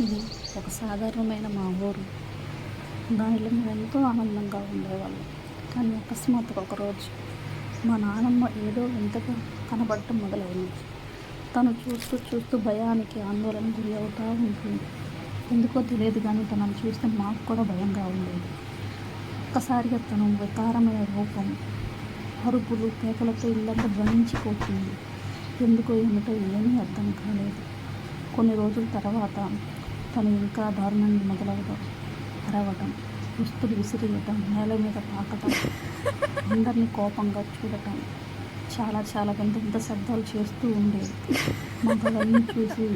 ఇది ఒక సాధారణమైన మా ఊరు. దానిలో మేము ఎంతో ఆనందంగా ఉండేవాళ్ళం. కానీ అకస్మాత్తుగా ఒకరోజు మా నాన్నమ్మ ఏదో వింతగా కనబడటం మొదలైంది. తను చూస్తూ చూస్తూ భయానికి ఆందోళన గురి అవుతూ ఉంటుంది. ఎందుకో తెలియదు కానీ తనను చూస్తే మాకు కూడా భయంగా ఉండేది. ఒక్కసారిగా తను వికారమైన రూపం, అరుపులు, కేకలతో ఇల్లంతా ధ్వనించిపోతుంది. ఎందుకో ఏమిటో ఏమీ అర్థం కాలేదు. కొన్ని రోజుల తర్వాత తను ఇంకా దారుణంగా మొదలవడం, అరవటం, దుస్తులు విసిరేయటం, నేల మీద తాకటం, అందరినీ కోపంగా చూడటం, చాలా వింత వింత శబ్దాలు చేస్తూ ఉండేది. మాకు అవన్నీ చూసి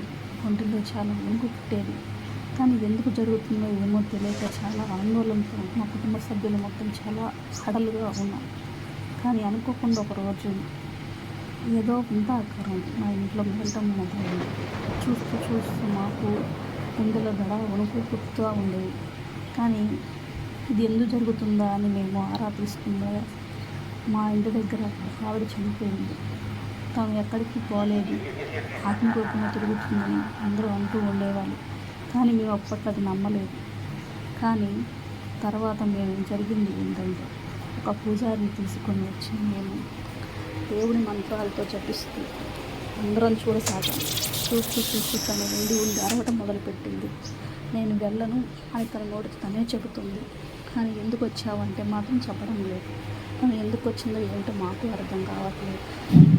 ఒంటిలో చాలా వణుకు పుట్టేది. కానీ ఎందుకు జరుగుతుందో ఏమో తెలియక చాలా ఆందోళనతో మా కుటుంబ సభ్యులు మొత్తం చాలా హడలుగా ఉన్నాం. కానీ అనుకోకుండా ఒకరోజు ఏదో వింత ఆకారం మా ఇంట్లో మెదలటం మొదలైంది. చూస్తూ మాకు గుండెలో దడ వణుకు పుట్టుతూ ఉండేది. కానీ ఇది ఎందుకు జరుగుతుందా అని మేము ఆరా తీసుకుందా మా ఇంటి దగ్గర ఆవిడ చనిపోయింది. తాము ఎక్కడికి పోలేదు, ఆత్మరూపంగా తిరుగుతుందని అందరూ అంటూ ఉండేవాళ్ళు. కానీ మేము అప్పట్లో అది నమ్మలేదు. కానీ తర్వాత మేము జరిగింది ఏంటంటే, ఒక పూజారిని తీసుకొని వచ్చి మేము దేవుడి మంత్రాలతో జపిస్తూ అందరం చూడసాగాం. చూస్తూ తను ఉండి అరవటం మొదలుపెట్టింది. నేను వెళ్ళను అని తన నోటికి తనే చెబుతుంది. కానీ ఎందుకు వచ్చావంటే మాత్రం చెప్పడం లేదు. తను ఎందుకు వచ్చిందో ఏంటో మాకు అర్థం కావట్లేదు.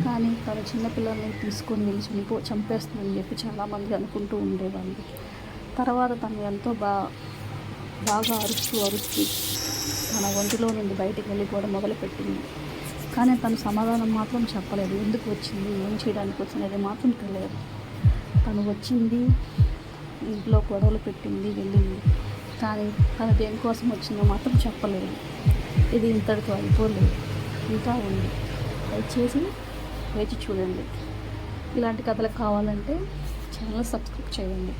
కానీ తను చిన్నపిల్లల్ని తీసుకొని వెళ్ళి చంపేస్తుందని చెప్పి చాలామంది అనుకుంటూ ఉండేవాళ్ళు. తర్వాత తను ఎంతో బాగా అరుస్తూ తన ఒంటిలో నుండి బయటికి వెళ్ళిపోవడం మొదలుపెట్టింది. కానీ తను సమాధానం మాత్రం చెప్పలేదు. ఎందుకు వచ్చింది, ఏం చేయడానికి వచ్చినది మాత్రం తెలియదు. తను వచ్చింది, ఇంట్లో గొడవలు పెట్టింది, వెళ్ళింది. కానీ తను దేనికోసం వచ్చిందో మాత్రం చెప్పలేదు. ఇది ఇంతటితో అయిపోలేదు, ఇంకా ఉంది. దయచేసి వేచి చూడండి. ఇలాంటి కథలు కావాలంటే ఛానల్ సబ్స్క్రైబ్ చేయండి.